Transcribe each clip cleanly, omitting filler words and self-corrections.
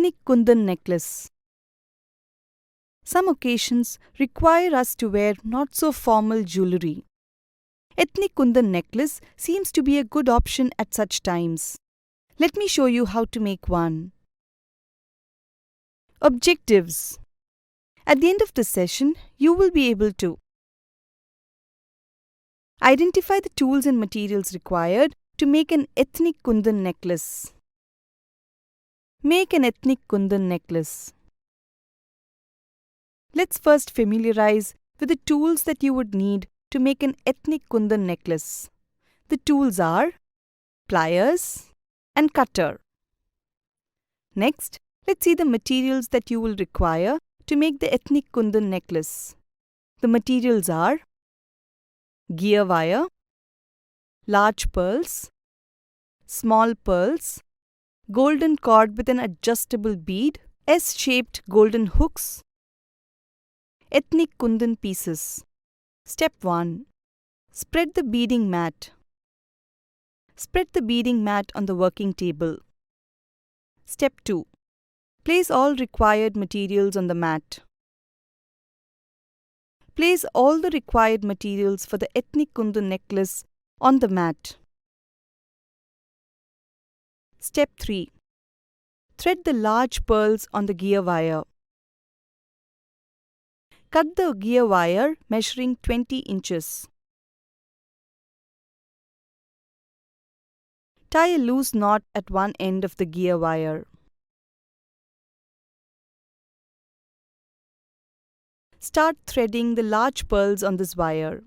Ethnic Kundan necklace. Some occasions require us to wear not so formal jewelry. Ethnic Kundan necklace seems to be a good option at such times. Let me show you how to make one. Objectives. At the end of the session, you will be able to identify the tools and materials required to make an ethnic Kundan necklace. Make an ethnic Kundan necklace. Let's first familiarize with the tools that you would need to make an ethnic Kundan necklace. The tools are pliers and cutter. Next, let's see the materials that you will require to make the ethnic Kundan necklace. The materials are gear wire, large pearls, small pearls, golden cord with an adjustable bead, S-shaped golden hooks, ethnic Kundan pieces. Step 1. Spread the beading mat. Spread the beading mat on the working table. Step 2. Place all required materials on the mat. Place all the required materials for the ethnic Kundan necklace on the mat. Step 3. Thread the large pearls on the gear wire. Cut the gear wire measuring 20 inches. Tie a loose knot at one end of the gear wire. Start threading the large pearls on this wire.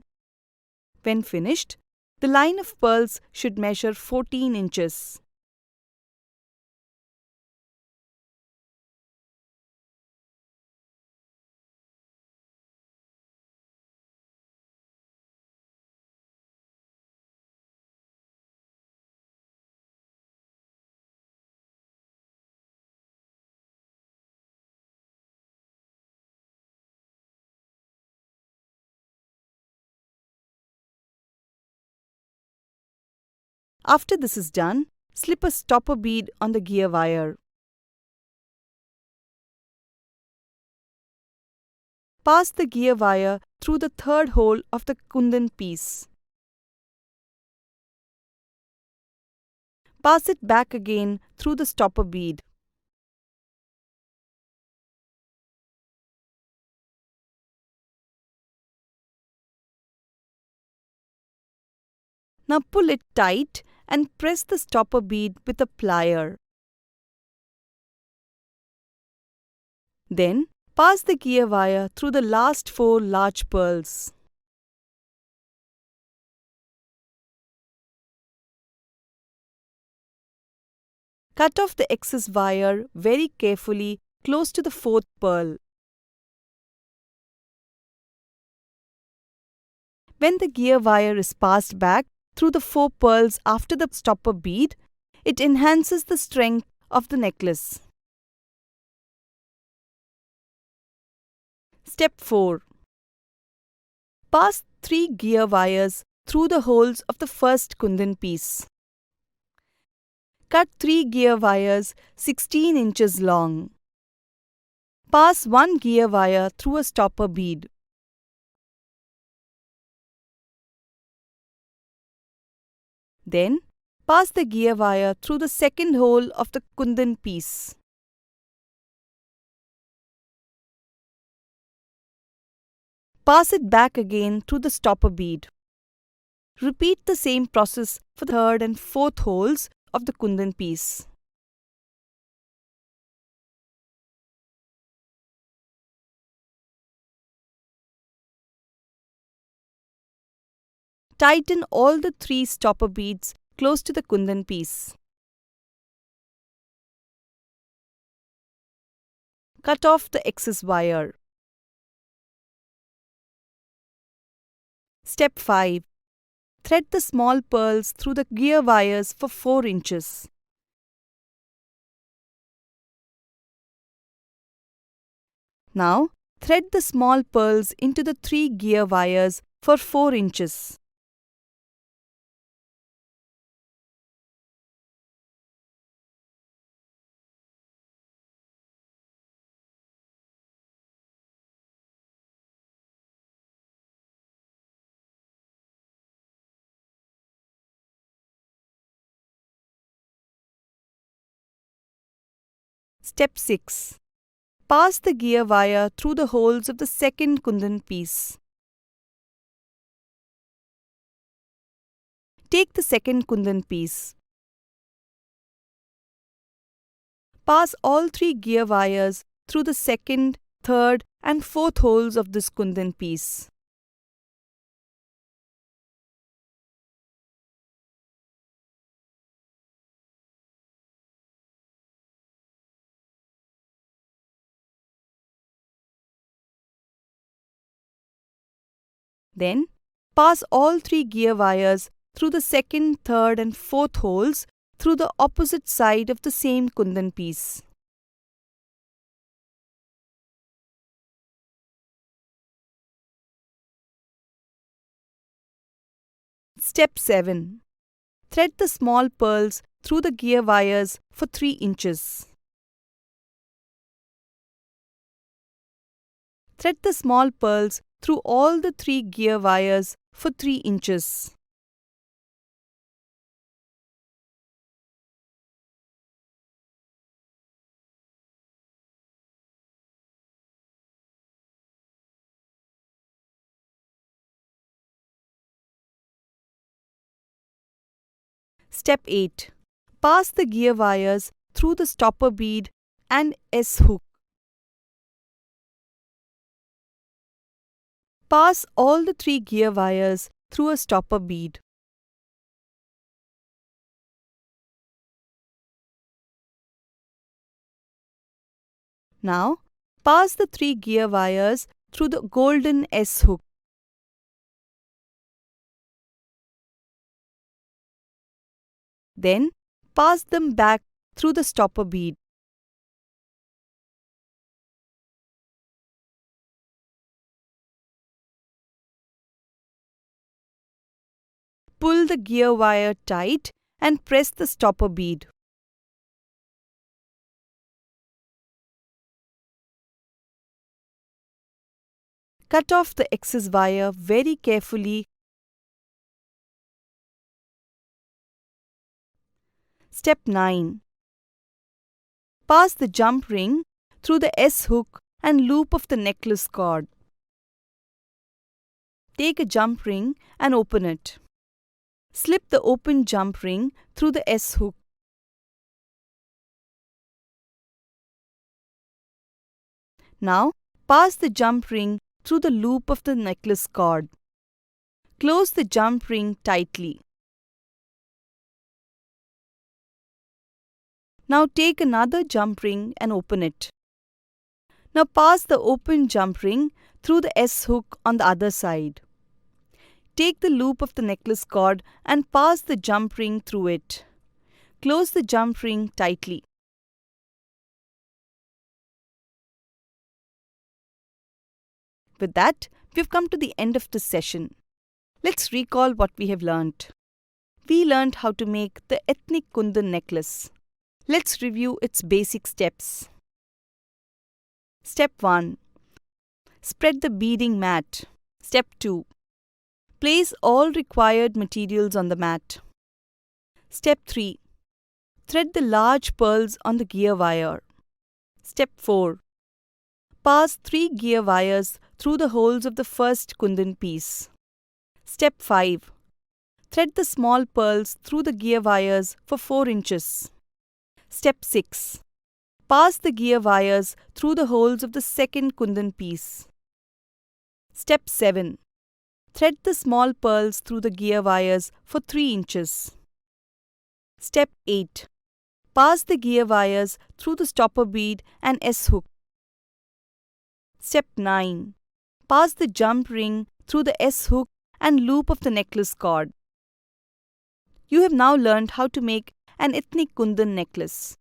When finished, the line of pearls should measure 14 inches. After this is done, slip a stopper bead on the gear wire. Pass the gear wire through the third hole of the Kundan piece. Pass it back again through the stopper bead. Now pull it tight and press the stopper bead with a plier. Then, pass the gear wire through the last 4 large pearls. Cut off the excess wire very carefully close to the 4th pearl. When the gear wire is passed back through the 4 pearls after the stopper bead, it enhances the strength of the necklace. Step 4. Pass 3 gear wires through the holes of the first Kundan piece. Cut 3 gear wires 16 inches long. Pass 1 gear wire through a stopper bead. Then, pass the gear wire through the second hole of the Kundan piece. Pass it back again through the stopper bead. Repeat the same process for the third and fourth holes of the Kundan piece. Tighten all the 3 stopper beads close to the Kundan piece. Cut off the excess wire. Step 5. Thread the small pearls through the gear wires for 4 inches. Now, thread the small pearls into the 3 gear wires for 4 inches. Step 6. Pass the gear wire through the holes of the second Kundan piece. Take the second Kundan piece. Pass all 3 gear wires through the second, third and fourth holes of this Kundan piece. Then, pass all 3 gear wires through the second, third and fourth holes through the opposite side of the same Kundan piece. Step 7. Thread the small pearls through the gear wires for 3 inches. Thread the small pearls through all the 3 gear wires for 3 inches. Step 8. Pass the gear wires through the stopper bead and S-hook. Pass all the 3 gear wires through a stopper bead. Now, pass the 3 gear wires through the golden S-hook. Then, pass them back through the stopper bead. Pull the gear wire tight and press the stopper bead. Cut off the excess wire very carefully. Step 9. Pass the jump ring through the S-hook and loop of the necklace cord. Take a jump ring and open it. Slip the open jump ring through the S-hook. Now, pass the jump ring through the loop of the necklace cord. Close the jump ring tightly. Now take another jump ring and open it. Now pass the open jump ring through the S-hook on the other side. Take the loop of the necklace cord and pass the jump ring through it. Close the jump ring tightly. With that, we've come to the end of this session. Let's recall what we have learnt. We learnt how to make the ethnic Kundan necklace. Let's review its basic steps. Step 1. Spread the beading mat. Step 2. Place all required materials on the mat. Step 3. Thread the large pearls on the gear wire. Step 4. Pass 3 gear wires through the holes of the first Kundan piece. Step 5. Thread the small pearls through the gear wires for 4 inches. Step 6. Pass the gear wires through the holes of the second Kundan piece. Step 7. Thread the small pearls through the gear wires for 3 inches. Step 8. Pass the gear wires through the stopper bead and S-hook. Step 9. Pass the jump ring through the S-hook and loop of the necklace cord. You have now learned how to make an ethnic Kundan necklace.